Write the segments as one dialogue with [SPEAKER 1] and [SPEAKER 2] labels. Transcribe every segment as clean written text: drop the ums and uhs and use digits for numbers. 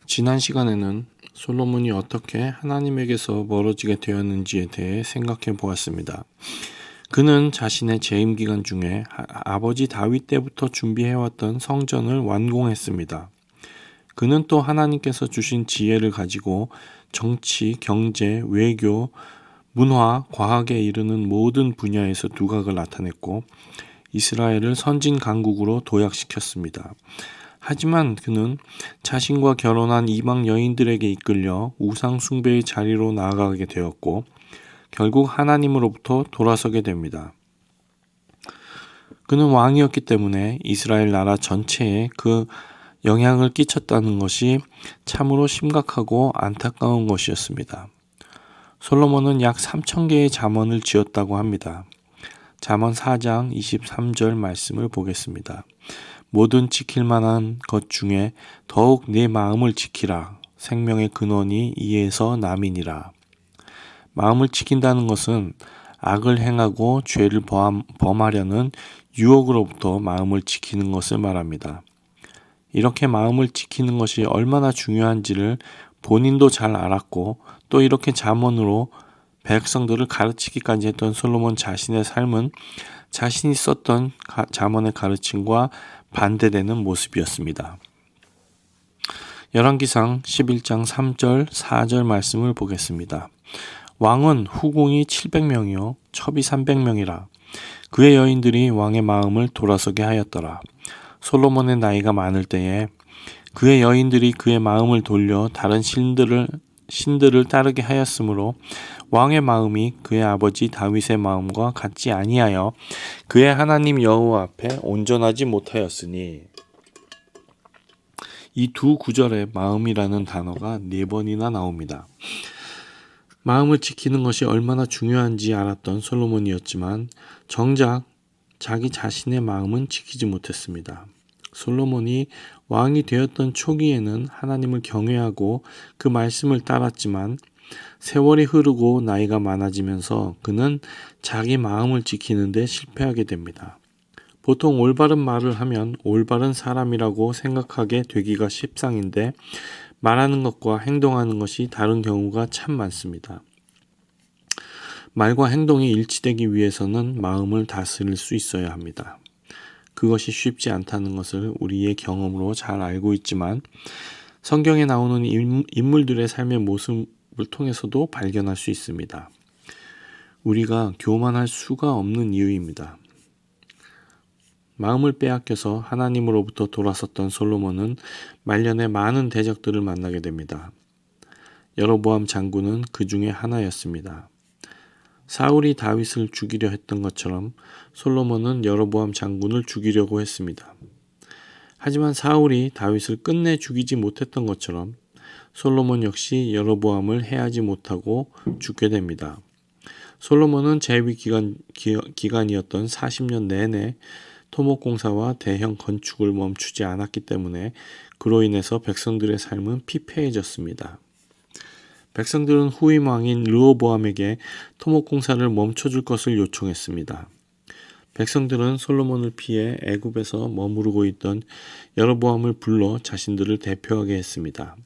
[SPEAKER 1] 지난 시간에는 솔로몬이 어떻게 하나님에게서 멀어지게 되었는지에 대해 생각해 보았습니다. 그는 자신의 재임 기간 중에 아버지 다윗 때부터 준비해왔던 성전을 완공했습니다. 그는 또 하나님께서 주신 지혜를 가지고 정치, 경제, 외교, 문화, 과학에 이르는 모든 분야에서 두각을 나타냈고 이스라엘을 선진 강국으로 도약시켰습니다. 하지만 그는 자신과 결혼한 이방 여인들에게 이끌려 우상 숭배의 자리로 나아가게 되었고 결국 하나님으로부터 돌아서게 됩니다. 그는 왕이었기 때문에 이스라엘 나라 전체에 그 영향을 끼쳤다는 것이 참으로 심각하고 안타까운 것이었습니다. 솔로몬은 약 3,000개의 잠언을 지었다고 합니다. 잠언 4장 23절 말씀을 보겠습니다. 모든 지킬 만한 것 중에 더욱 내 마음을 지키라. 생명의 근원이 이에서 남이니라. 마음을 지킨다는 것은 악을 행하고 죄를 범하려는 유혹으로부터 마음을 지키는 것을 말합니다. 이렇게 마음을 지키는 것이 얼마나 중요한지를 본인도 잘 알았고 또 이렇게 잠언으로 백성들을 가르치기까지 했던 솔로몬 자신의 삶은 자신이 썼던 잠언의 가르침과 반대되는 모습이었습니다. 열왕기상 11장 3절 4절 말씀을 보겠습니다. 왕은 후궁이 700명이요 첩이 300명이라. 그의 여인들이 왕의 마음을 돌아서게 하였더라. 솔로몬의 나이가 많을 때에 그의 여인들이 그의 마음을 돌려 다른 신들을 따르게 하였으므로 왕의 마음이 그의 아버지 다윗의 마음과 같지 아니하여 그의 하나님 여호와 앞에 온전하지 못하였으니. 이 두 구절에 마음이라는 단어가 4번이나 나옵니다. 마음을 지키는 것이 얼마나 중요한지 알았던 솔로몬이었지만 정작 자기 자신의 마음은 지키지 못했습니다. 솔로몬이 왕이 되었던 초기에는 하나님을 경외하고 그 말씀을 따랐지만 세월이 흐르고 나이가 많아지면서 그는 자기 마음을 지키는 데 실패하게 됩니다. 보통 올바른 말을 하면 올바른 사람이라고 생각하게 되기가 십상인데 말하는 것과 행동하는 것이 다른 경우가 참 많습니다. 말과 행동이 일치되기 위해서는 마음을 다스릴 수 있어야 합니다. 그것이 쉽지 않다는 것을 우리의 경험으로 잘 알고 있지만 성경에 나오는 인물들의 삶의 모습을 통해서도 발견할 수 있습니다. 우리가 교만할 수가 없는 이유입니다. 마음을 빼앗겨서 하나님으로부터 돌아섰던 솔로몬은 말년에 많은 대적들을 만나게 됩니다. 여로보암 장군은 그 중에 하나였습니다. 사울이 다윗을 죽이려 했던 것처럼 솔로몬은 여로보암 장군을 죽이려고 했습니다. 하지만 사울이 다윗을 끝내 죽이지 못했던 것처럼 솔로몬 역시 여로보암을 해하지 못하고 죽게 됩니다. 솔로몬은 재위 기간이었던 40년 내내 토목공사와 대형 건축을 멈추지 않았기 때문에 그로 인해서 백성들의 삶은 피폐해졌습니다. 백성들은 후임 왕인 르호보암에게 토목공사를 멈춰줄 것을 요청했습니다. 백성들은 솔로몬을 피해 애굽에서 머무르고 있던 여로보암을 불러 자신들을 대표하게 했습니다.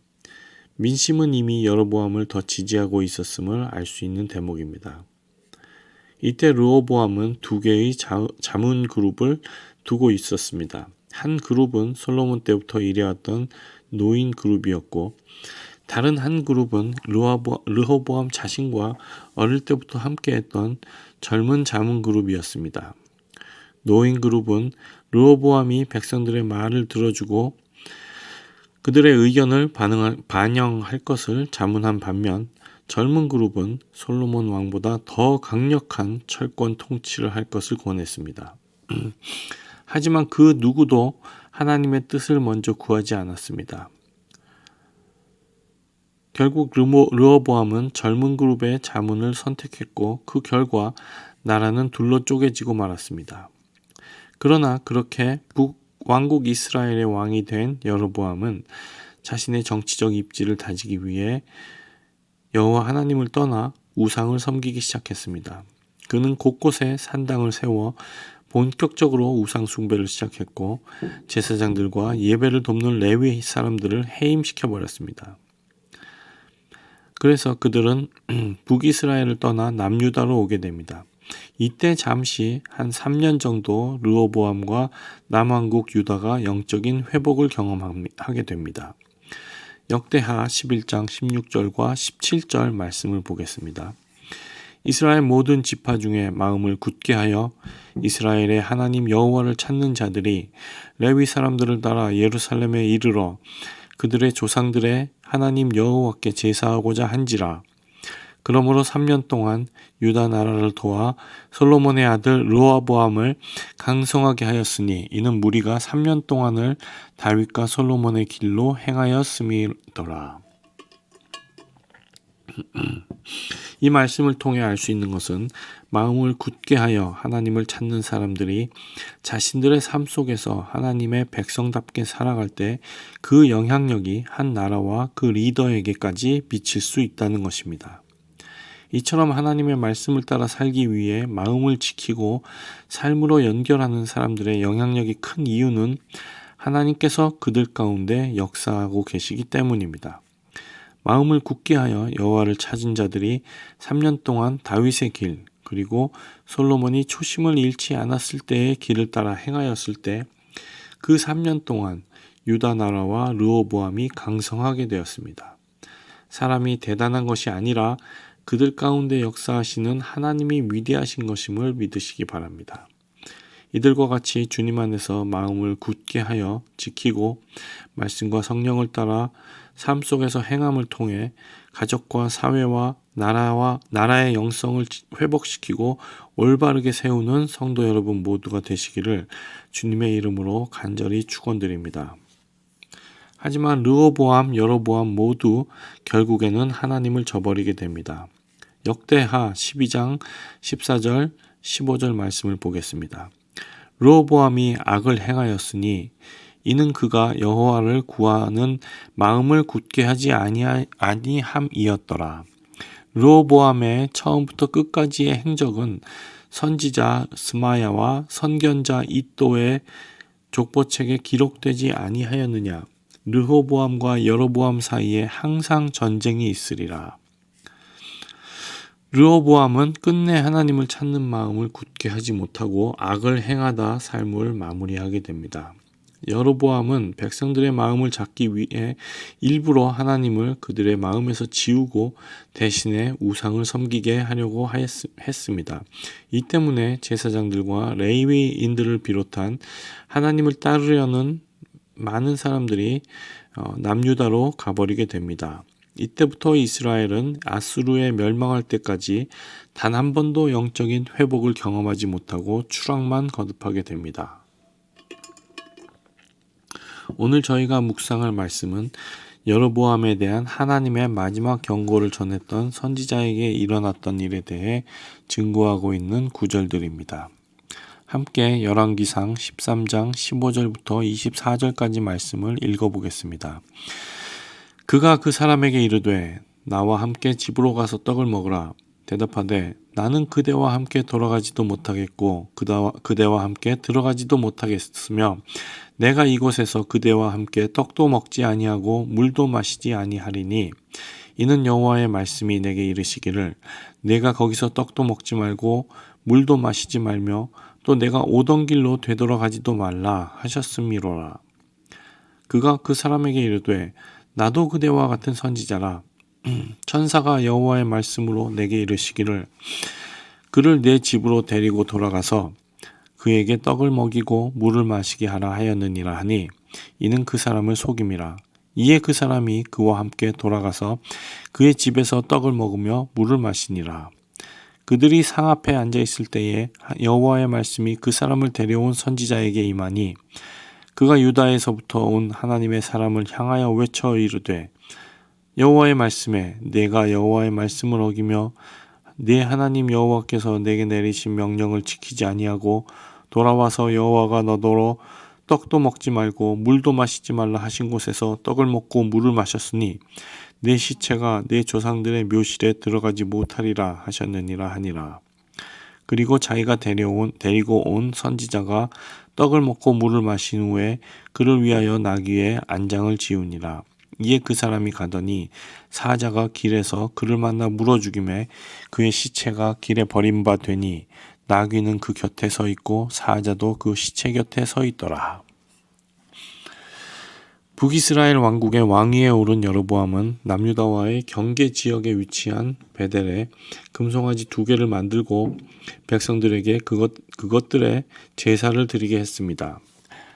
[SPEAKER 1] 민심은 이미 여로보암을 더 지지하고 있었음을 알 수 있는 대목입니다. 이때 르호보암은 2개의 자문 그룹을 두고 있었습니다. 한 그룹은 솔로몬 때부터 일해왔던 노인 그룹이었고 다른 한 그룹은 르호보암 자신과 어릴 때부터 함께했던 젊은 자문 그룹이었습니다. 노인 그룹은 르호보암이 백성들의 말을 들어주고 그들의 의견을 반영할 것을 자문한 반면 젊은 그룹은 솔로몬 왕보다 더 강력한 철권 통치를 할 것을 권했습니다. 하지만 그 누구도 하나님의 뜻을 먼저 구하지 않았습니다. 결국 르호보암은 젊은 그룹의 자문을 선택했고 그 결과 나라는 둘로 쪼개지고 말았습니다. 그러나 그렇게 북왕국 이스라엘의 왕이 된 여로보암은 자신의 정치적 입지를 다지기 위해 여호와 하나님을 떠나 우상을 섬기기 시작했습니다. 그는 곳곳에 산당을 세워 본격적으로 우상 숭배를 시작했고 제사장들과 예배를 돕는 레위 사람들을 해임시켜 버렸습니다. 그래서 그들은 북이스라엘을 떠나 남유다로 오게 됩니다. 이때 잠시 한 3년 정도 르호보암과 남왕국 유다가 영적인 회복을 경험하게 됩니다. 역대하 11장 16절과 17절 말씀을 보겠습니다. 이스라엘 모든 지파 중에 마음을 굳게 하여 이스라엘의 하나님 여호와를 찾는 자들이 레위 사람들을 따라 예루살렘에 이르러 그들의 조상들의 하나님 여호와께 제사하고자 한지라. 그러므로 3년 동안 유다 나라를 도와 솔로몬의 아들 르호보암을 강성하게 하였으니 이는 무리가 3년 동안을 다윗과 솔로몬의 길로 행하였음이더라. 이 말씀을 통해 알 수 있는 것은 마음을 굳게 하여 하나님을 찾는 사람들이 자신들의 삶 속에서 하나님의 백성답게 살아갈 때 그 영향력이 한 나라와 그 리더에게까지 미칠 수 있다는 것입니다. 이처럼 하나님의 말씀을 따라 살기 위해 마음을 지키고 삶으로 연결하는 사람들의 영향력이 큰 이유는 하나님께서 그들 가운데 역사하고 계시기 때문입니다. 마음을 굳게 하여 여호와를 찾은 자들이 3년 동안 다윗의 길 그리고 솔로몬이 초심을 잃지 않았을 때의 길을 따라 행하였을 때 그 3년 동안 유다 나라와 르호보암이 강성하게 되었습니다. 사람이 대단한 것이 아니라 그들 가운데 역사하시는 하나님이 위대하신 것임을 믿으시기 바랍니다. 이들과 같이 주님 안에서 마음을 굳게 하여 지키고 말씀과 성령을 따라 삶 속에서 행함을 통해 가족과 사회와 나라의 영성을 회복시키고 올바르게 세우는 성도 여러분 모두가 되시기를 주님의 이름으로 간절히 축원드립니다. 하지만 르호보암, 여로보암 모두 결국에는 하나님을 저버리게 됩니다. 역대하 12장 14절 15절 말씀을 보겠습니다. 르호보암이 악을 행하였으니 이는 그가 여호와를 구하는 마음을 굳게 하지 아니함이었더라. 르호보암의 처음부터 끝까지의 행적은 선지자 스마야와 선견자 이도의 족보책에 기록되지 아니하였느냐. 르호보암과 여로보암 사이에 항상 전쟁이 있으리라. 르호보암은 끝내 하나님을 찾는 마음을 굳게 하지 못하고 악을 행하다 삶을 마무리하게 됩니다. 여로보암은 백성들의 마음을 잡기 위해 일부러 하나님을 그들의 마음에서 지우고 대신에 우상을 섬기게 하려고 했습니다. 이 때문에 제사장들과 레위인들을 비롯한 하나님을 따르려는 많은 사람들이 남유다로 가버리게 됩니다. 이때부터 이스라엘은 아수르에 멸망할 때까지 단 한 번도 영적인 회복을 경험하지 못하고 추락만 거듭하게 됩니다. 오늘 저희가 묵상할 말씀은 여로보암에 대한 하나님의 마지막 경고를 전했던 선지자에게 일어났던 일에 대해 증거하고 있는 구절들입니다. 함께 열왕기상 13장 15절부터 24절까지 말씀을 읽어보겠습니다. 그가 그 사람에게 이르되 나와 함께 집으로 가서 떡을 먹으라. 대답하되 나는 그대와 함께 돌아가지도 못하겠고 그대와 함께 들어가지도 못하겠으며 내가 이곳에서 그대와 함께 떡도 먹지 아니하고 물도 마시지 아니하리니 이는 여호와의 말씀이 내게 이르시기를 내가 거기서 떡도 먹지 말고 물도 마시지 말며 또 내가 오던 길로 되돌아가지도 말라 하셨음이로라. 그가 그 사람에게 이르되 나도 그대와 같은 선지자라. 천사가 여호와의 말씀으로 내게 이르시기를 그를 내 집으로 데리고 돌아가서 그에게 떡을 먹이고 물을 마시게 하라 하였느니라 하니 이는 그 사람을 속임이라. 이에 그 사람이 그와 함께 돌아가서 그의 집에서 떡을 먹으며 물을 마시니라. 그들이 상 앞에 앉아 있을 때에 여호와의 말씀이 그 사람을 데려온 선지자에게 임하니 그가 유다에서부터 온 하나님의 사람을 향하여 외쳐 이르되 여호와의 말씀에 내가 여호와의 말씀을 어기며 네 하나님 여호와께서 내게 내리신 명령을 지키지 아니하고 돌아와서 여호와가 너더러 떡도 먹지 말고 물도 마시지 말라 하신 곳에서 떡을 먹고 물을 마셨으니 내 시체가 내 조상들의 묘실에 들어가지 못하리라 하셨느니라 하니라. 그리고 자기가 데리고 온 선지자가 떡을 먹고 물을 마신 후에 그를 위하여 나귀의 안장을 지우니라. 이에 그 사람이 가더니 사자가 길에서 그를 만나 물어 죽이매 그의 시체가 길에 버린 바 되니 나귀는 그 곁에 서 있고 사자도 그 시체 곁에 서 있더라. 북이스라엘 왕국의 왕위에 오른 여로보암은 남유다와의 경계 지역에 위치한 베델에 금송아지 2개를 만들고 백성들에게 그것들의 제사를 드리게 했습니다.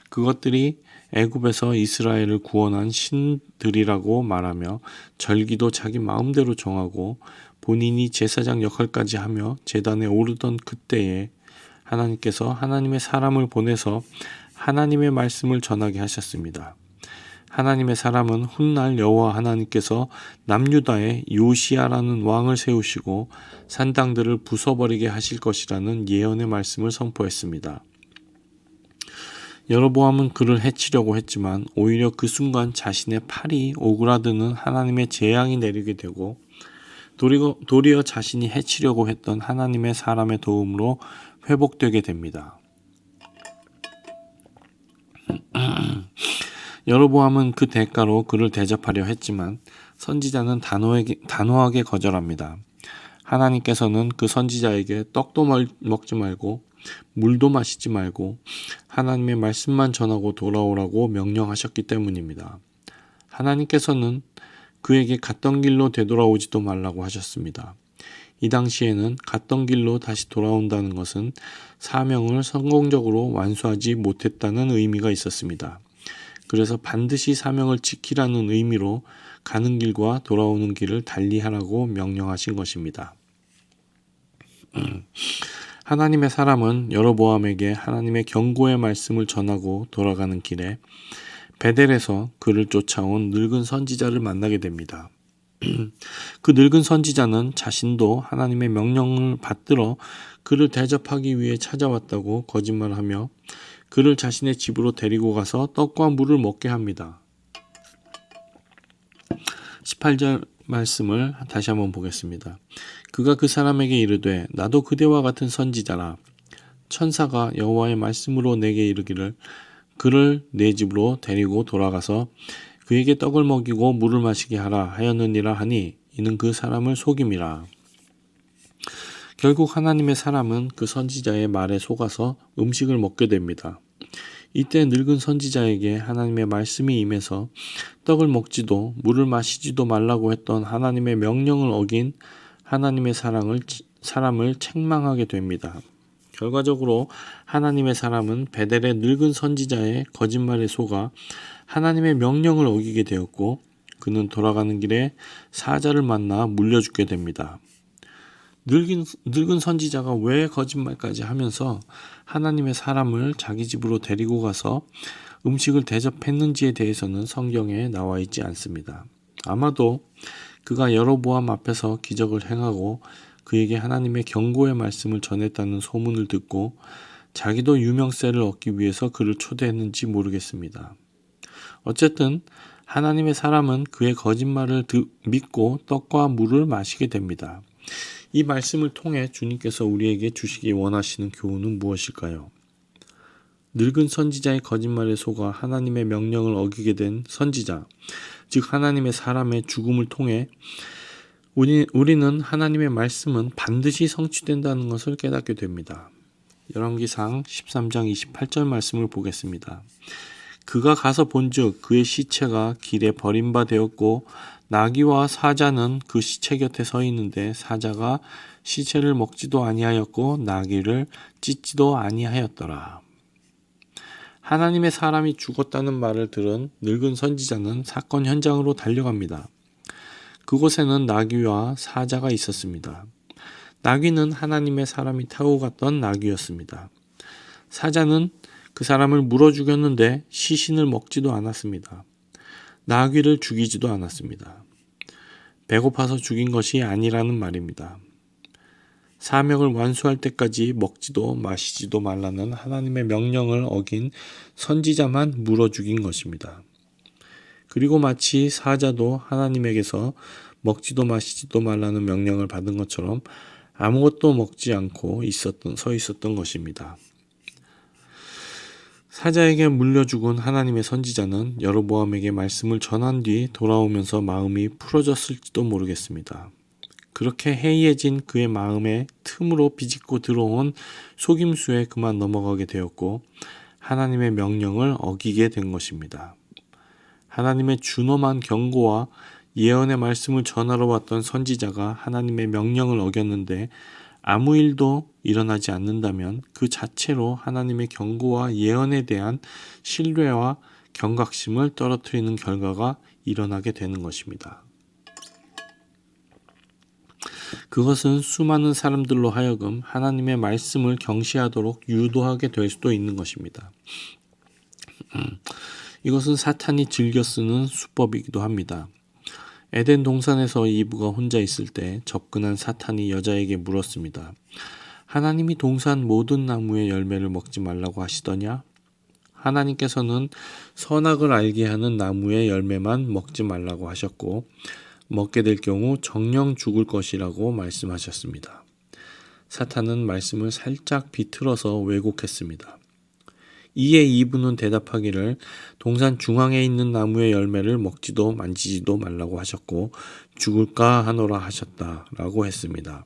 [SPEAKER 1] 그것들이 애굽에서 이스라엘을 구원한 신들이라고 말하며 절기도 자기 마음대로 정하고 본인이 제사장 역할까지 하며 제단에 오르던 그때에 하나님께서 하나님의 사람을 보내서 하나님의 말씀을 전하게 하셨습니다. 하나님의 사람은 훗날 여호와 하나님께서 남유다에 요시야라는 왕을 세우시고 산당들을 부숴버리게 하실 것이라는 예언의 말씀을 선포했습니다. 여로보암은 그를 해치려고 했지만 오히려 그 순간 자신의 팔이 오그라드는 하나님의 재앙이 내리게 되고 도리어 자신이 해치려고 했던 하나님의 사람의 도움으로 회복되게 됩니다. 여로보암은 그 대가로 그를 대접하려 했지만 선지자는 단호하게 거절합니다. 하나님께서는 그 선지자에게 떡도 먹지 말고 물도 마시지 말고 하나님의 말씀만 전하고 돌아오라고 명령하셨기 때문입니다. 하나님께서는 그에게 갔던 길로 되돌아오지도 말라고 하셨습니다. 이 당시에는 갔던 길로 다시 돌아온다는 것은 사명을 성공적으로 완수하지 못했다는 의미가 있었습니다. 그래서 반드시 사명을 지키라는 의미로 가는 길과 돌아오는 길을 달리하라고 명령하신 것입니다. 하나님의 사람은 여로보암에게 하나님의 경고의 말씀을 전하고 돌아가는 길에 베델에서 그를 쫓아온 늙은 선지자를 만나게 됩니다. 그 늙은 선지자는 자신도 하나님의 명령을 받들어 그를 대접하기 위해 찾아왔다고 거짓말하며 그를 자신의 집으로 데리고 가서 떡과 물을 먹게 합니다. 18절 말씀을 다시 한번 보겠습니다. 그가 그 사람에게 이르되 나도 그대와 같은 선지자라. 천사가 여호와의 말씀으로 내게 이르기를 그를 내 집으로 데리고 돌아가서 그에게 떡을 먹이고 물을 마시게 하라 하였느니라 하니 이는 그 사람을 속임이라. 결국 하나님의 사람은 그 선지자의 말에 속아서 음식을 먹게 됩니다. 이때 늙은 선지자에게 하나님의 말씀이 임해서 떡을 먹지도 물을 마시지도 말라고 했던 하나님의 명령을 어긴 하나님의 사람을 책망하게 됩니다. 결과적으로 하나님의 사람은 베델의 늙은 선지자의 거짓말에 속아 하나님의 명령을 어기게 되었고 그는 돌아가는 길에 사자를 만나 물려 죽게 됩니다. 늙은 선지자가 왜 거짓말까지 하면서 하나님의 사람을 자기 집으로 데리고 가서 음식을 대접했는지에 대해서는 성경에 나와 있지 않습니다. 아마도 그가 여로보암 앞에서 기적을 행하고 그에게 하나님의 경고의 말씀을 전했다는 소문을 듣고 자기도 유명세를 얻기 위해서 그를 초대했는지 모르겠습니다. 어쨌든 하나님의 사람은 그의 거짓말을 믿고 떡과 물을 마시게 됩니다. 이 말씀을 통해 주님께서 우리에게 주시기 원하시는 교훈은 무엇일까요? 늙은 선지자의 거짓말에 속아 하나님의 명령을 어기게 된 선지자, 즉 하나님의 사람의 죽음을 통해 우리는 하나님의 말씀은 반드시 성취된다는 것을 깨닫게 됩니다. 열왕기상 13장 28절 말씀을 보겠습니다. 그가 가서 본즉 그의 시체가 길에 버린 바 되었고 나귀와 사자는 그 시체 곁에 서 있는데 사자가 시체를 먹지도 아니하였고 나귀를 찢지도 아니하였더라. 하나님의 사람이 죽었다는 말을 들은 늙은 선지자는 사건 현장으로 달려갑니다. 그곳에는 나귀와 사자가 있었습니다. 나귀는 하나님의 사람이 타고 갔던 나귀였습니다. 사자는 그 사람을 물어 죽였는데 시신을 먹지도 않았습니다. 나귀를 죽이지도 않았습니다. 배고파서 죽인 것이 아니라는 말입니다. 사명을 완수할 때까지 먹지도 마시지도 말라는 하나님의 명령을 어긴 선지자만 물어 죽인 것입니다. 그리고 마치 사자도 하나님에게서 먹지도 마시지도 말라는 명령을 받은 것처럼 아무것도 먹지 않고 서 있었던 것입니다. 사자에게 물려 죽은 하나님의 선지자는 여로보암에게 말씀을 전한 뒤 돌아오면서 마음이 풀어졌을지도 모르겠습니다. 그렇게 해이해진 그의 마음에 틈으로 비집고 들어온 속임수에 그만 넘어가게 되었고 하나님의 명령을 어기게 된 것입니다. 하나님의 준엄한 경고와 예언의 말씀을 전하러 왔던 선지자가 하나님의 명령을 어겼는데 아무 일도 일어나지 않는다면 그 자체로 하나님의 경고와 예언에 대한 신뢰와 경각심을 떨어뜨리는 결과가 일어나게 되는 것입니다. 그것은 수많은 사람들로 하여금 하나님의 말씀을 경시하도록 유도하게 될 수도 있는 것입니다. 이것은 사탄이 즐겨 쓰는 수법이기도 합니다. 에덴 동산에서 이브가 혼자 있을 때 접근한 사탄이 여자에게 물었습니다. 하나님이 동산 모든 나무의 열매를 먹지 말라고 하시더냐? 하나님께서는 선악을 알게 하는 나무의 열매만 먹지 말라고 하셨고 먹게 될 경우 정령 죽을 것이라고 말씀하셨습니다. 사탄은 말씀을 살짝 비틀어서 왜곡했습니다. 이에 이브는 대답하기를 동산 중앙에 있는 나무의 열매를 먹지도 만지지도 말라고 하셨고 죽을까 하노라 하셨다라고 했습니다.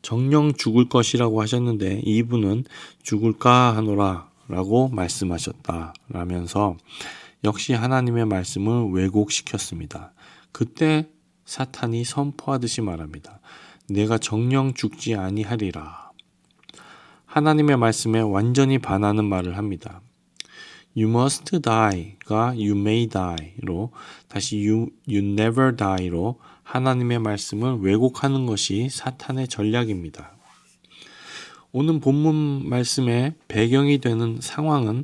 [SPEAKER 1] 정령 죽을 것이라고 하셨는데 이브는 죽을까 하노라 라고 말씀하셨다라면서 역시 하나님의 말씀을 왜곡시켰습니다. 그때 사탄이 선포하듯이 말합니다. 내가 정령 죽지 아니하리라. 하나님의 말씀에 완전히 반하는 말을 합니다. You must die가 you may die로 다시 you never die로 하나님의 말씀을 왜곡하는 것이 사탄의 전략입니다. 오늘 본문 말씀의 배경이 되는 상황은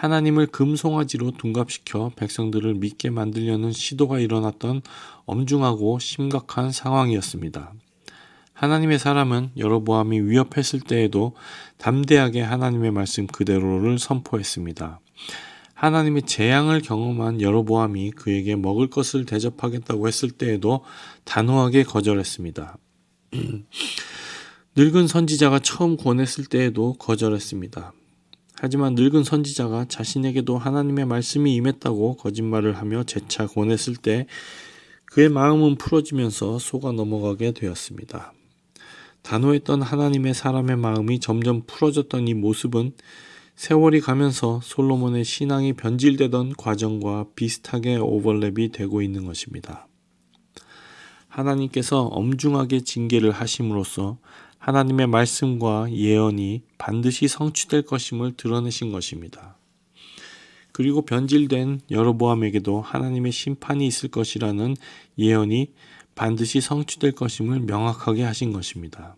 [SPEAKER 1] 하나님을 금송아지로 둔갑시켜 백성들을 믿게 만들려는 시도가 일어났던 엄중하고 심각한 상황이었습니다. 하나님의 사람은 여로보암이 위협했을 때에도 담대하게 하나님의 말씀 그대로를 선포했습니다. 하나님의 재앙을 경험한 여로보암이 그에게 먹을 것을 대접하겠다고 했을 때에도 단호하게 거절했습니다. 늙은 선지자가 처음 권했을 때에도 거절했습니다. 하지만 늙은 선지자가 자신에게도 하나님의 말씀이 임했다고 거짓말을 하며 재차 권했을 때 그의 마음은 풀어지면서 속아 넘어가게 되었습니다. 단호했던 하나님의 사람의 마음이 점점 풀어졌던 이 모습은 세월이 가면서 솔로몬의 신앙이 변질되던 과정과 비슷하게 오버랩이 되고 있는 것입니다. 하나님께서 엄중하게 징계를 하심으로써 하나님의 말씀과 예언이 반드시 성취될 것임을 드러내신 것입니다. 그리고 변질된 여로보암에게도 하나님의 심판이 있을 것이라는 예언이 반드시 성취될 것임을 명확하게 하신 것입니다.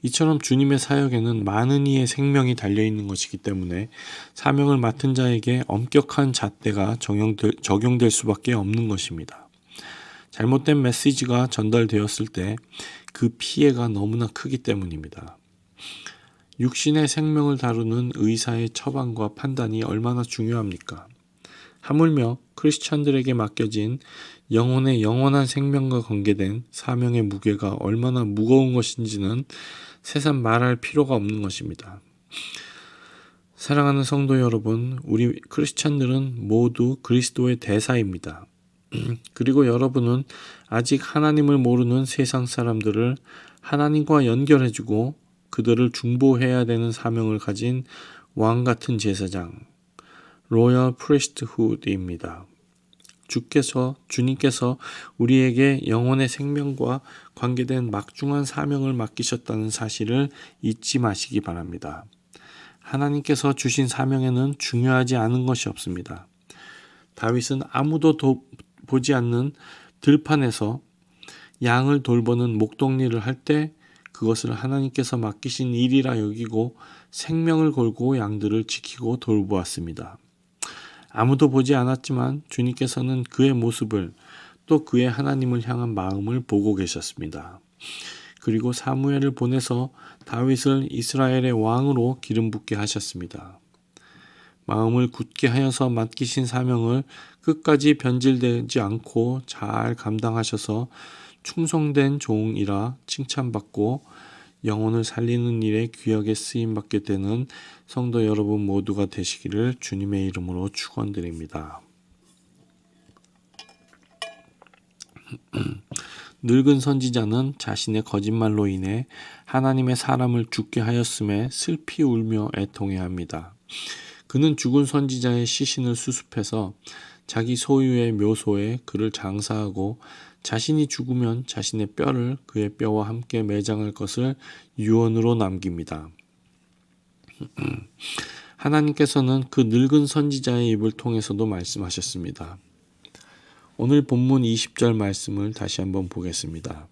[SPEAKER 1] 이처럼 주님의 사역에는 많은 이의 생명이 달려있는 것이기 때문에 사명을 맡은 자에게 엄격한 잣대가 적용될 수밖에 없는 것입니다. 잘못된 메시지가 전달되었을 때 그 피해가 너무나 크기 때문입니다. 육신의 생명을 다루는 의사의 처방과 판단이 얼마나 중요합니까? 하물며 크리스찬들에게 맡겨진 영혼의 영원한 생명과 관계된 사명의 무게가 얼마나 무거운 것인지는 세상 말할 필요가 없는 것입니다. 사랑하는 성도 여러분, 우리 크리스찬들은 모두 그리스도의 대사입니다. 그리고 여러분은 아직 하나님을 모르는 세상 사람들을 하나님과 연결해주고 그들을 중보해야 되는 사명을 가진 왕 같은 제사장, 로열 프리스트훗입니다. 주님께서 우리에게 영혼의 생명과 관계된 막중한 사명을 맡기셨다는 사실을 잊지 마시기 바랍니다. 하나님께서 주신 사명에는 중요하지 않은 것이 없습니다. 다윗은 아무도 보지 않는 들판에서 양을 돌보는 목동리를 할 때 그것을 하나님께서 맡기신 일이라 여기고 생명을 걸고 양들을 지키고 돌보았습니다. 아무도 보지 않았지만 주님께서는 그의 모습을 또 그의 하나님을 향한 마음을 보고 계셨습니다. 그리고 사무엘을 보내서 다윗을 이스라엘의 왕으로 기름 붓게 하셨습니다. 마음을 굳게 하여서 맡기신 사명을 끝까지 변질되지 않고 잘 감당하셔서 충성된 종이라 칭찬받고 영혼을 살리는 일에 귀하게 쓰임받게 되는 성도 여러분 모두가 되시기를 주님의 이름으로 축원드립니다. 늙은 선지자는 자신의 거짓말로 인해 하나님의 사람을 죽게 하였음에 슬피 울며 애통해야 합니다. 그는 죽은 선지자의 시신을 수습해서 자기 소유의 묘소에 그를 장사하고 자신이 죽으면 자신의 뼈를 그의 뼈와 함께 매장할 것을 유언으로 남깁니다. 하나님께서는 그 늙은 선지자의 입을 통해서도 말씀하셨습니다. 오늘 본문 20절 말씀을 다시 한번 보겠습니다.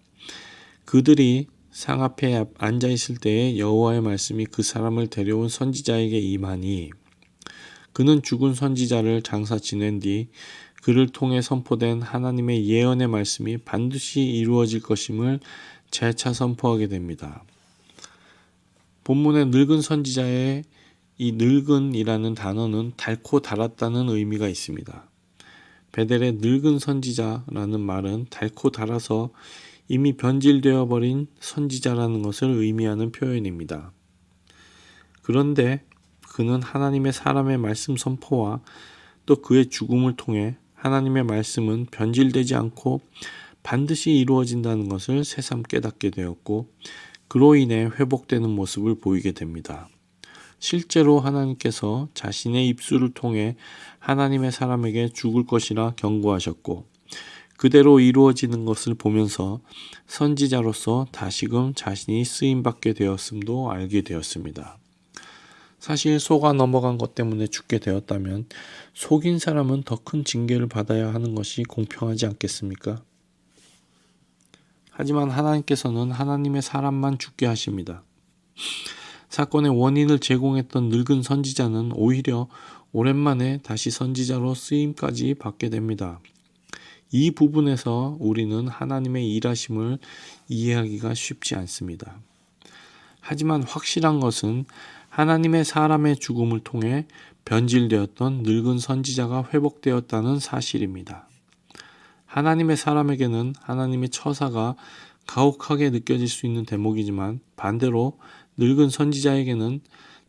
[SPEAKER 1] 그들이 상 앞에 앉아 있을 때에 여호와의 말씀이 그 사람을 데려온 선지자에게 임하니 그는 죽은 선지자를 장사 지낸 뒤 그를 통해 선포된 하나님의 예언의 말씀이 반드시 이루어질 것임을 재차 선포하게 됩니다. 본문의 늙은 선지자의 이 늙은이라는 단어는 닳고 닳았다는 의미가 있습니다. 베델의 늙은 선지자라는 말은 닳고 닳아서 이미 변질되어 버린 선지자라는 것을 의미하는 표현입니다. 그런데 그는 하나님의 사람의 말씀 선포와 또 그의 죽음을 통해 하나님의 말씀은 변질되지 않고 반드시 이루어진다는 것을 새삼 깨닫게 되었고 그로 인해 회복되는 모습을 보이게 됩니다. 실제로 하나님께서 자신의 입술을 통해 하나님의 사람에게 죽을 것이라 경고하셨고 그대로 이루어지는 것을 보면서 선지자로서 다시금 자신이 쓰임받게 되었음도 알게 되었습니다. 사실 속아 넘어간 것 때문에 죽게 되었다면 속인 사람은 더 큰 징계를 받아야 하는 것이 공평하지 않겠습니까? 하지만 하나님께서는 하나님의 사람만 죽게 하십니다. 사건의 원인을 제공했던 늙은 선지자는 오히려 오랜만에 다시 선지자로 쓰임까지 받게 됩니다. 이 부분에서 우리는 하나님의 일하심을 이해하기가 쉽지 않습니다. 하지만 확실한 것은 하나님의 사람의 죽음을 통해 변질되었던 늙은 선지자가 회복되었다는 사실입니다. 하나님의 사람에게는 하나님의 처사가 가혹하게 느껴질 수 있는 대목이지만 반대로 늙은 선지자에게는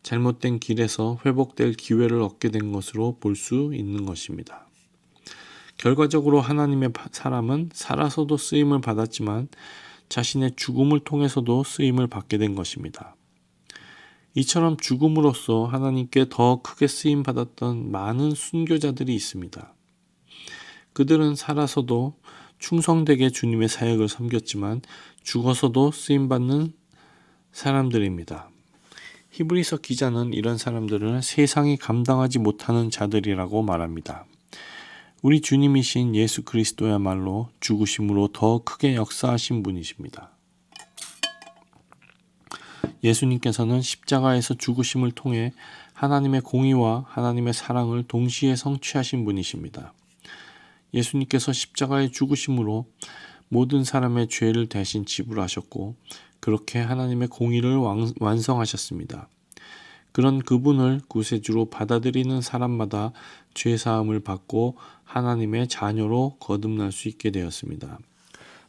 [SPEAKER 1] 잘못된 길에서 회복될 기회를 얻게 된 것으로 볼 수 있는 것입니다. 결과적으로 하나님의 사람은 살아서도 쓰임을 받았지만 자신의 죽음을 통해서도 쓰임을 받게 된 것입니다. 이처럼 죽음으로써 하나님께 더 크게 쓰임 받았던 많은 순교자들이 있습니다. 그들은 살아서도 충성되게 주님의 사역을 섬겼지만 죽어서도 쓰임받는 사람들입니다. 히브리서 기자는 이런 사람들을 세상이 감당하지 못하는 자들이라고 말합니다. 우리 주님이신 예수 그리스도야말로 죽으심으로 더 크게 역사하신 분이십니다. 예수님께서는 십자가에서 죽으심을 통해 하나님의 공의와 하나님의 사랑을 동시에 성취하신 분이십니다. 예수님께서 십자가의 죽으심으로 모든 사람의 죄를 대신 지불하셨고 그렇게 하나님의 공의를 완성하셨습니다. 그런 그분을 구세주로 받아들이는 사람마다 죄사함을 받고 하나님의 자녀로 거듭날 수 있게 되었습니다.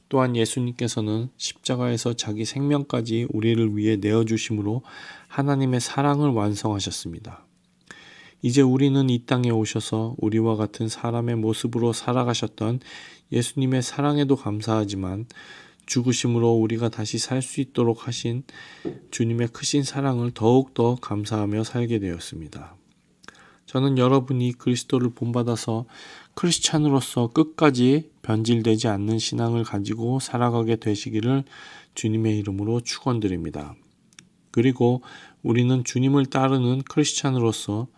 [SPEAKER 1] 또한 예수님께서는 십자가에서 자기 생명까지 우리를 위해 내어주심으로 하나님의 사랑을 완성하셨습니다. 이제 우리는 이 땅에 오셔서 우리와 같은 사람의 모습으로 살아가셨던 예수님의 사랑에도 감사하지만 죽으심으로 우리가 다시 살 수 있도록 하신 주님의 크신 사랑을 더욱더 감사하며 살게 되었습니다. 저는 여러분이 그리스도를 본받아서 크리스찬으로서 끝까지 변질되지 않는 신앙을 가지고 살아가게 되시기를 주님의 이름으로 축원드립니다. 그리고 우리는 주님을 따르는 크리스찬으로서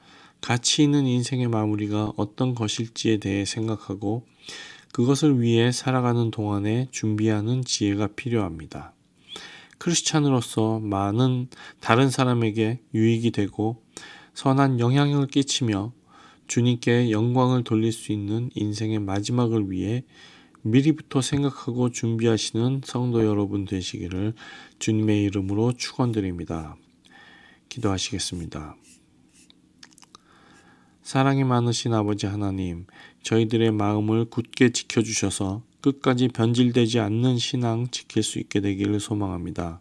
[SPEAKER 1] 가치 있는 인생의 마무리가 어떤 것일지에 대해 생각하고 그것을 위해 살아가는 동안에 준비하는 지혜가 필요합니다. 크리스찬으로서 많은 다른 사람에게 유익이 되고 선한 영향을 끼치며 주님께 영광을 돌릴 수 있는 인생의 마지막을 위해 미리부터 생각하고 준비하시는 성도 여러분 되시기를 주님의 이름으로 축원드립니다. 기도하시겠습니다. 사랑이 많으신 아버지 하나님, 저희들의 마음을 굳게 지켜주셔서 끝까지 변질되지 않는 신앙 지킬 수 있게 되기를 소망합니다.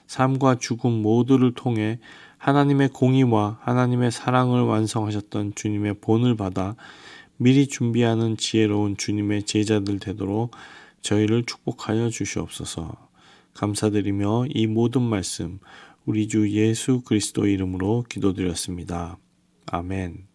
[SPEAKER 1] 삶과 죽음 모두를 통해 하나님의 공의와 하나님의 사랑을 완성하셨던 주님의 본을 받아 미리 준비하는 지혜로운 주님의 제자들 되도록 저희를 축복하여 주시옵소서. 감사드리며 이 모든 말씀 우리 주 예수 그리스도 이름으로 기도드렸습니다. 아멘.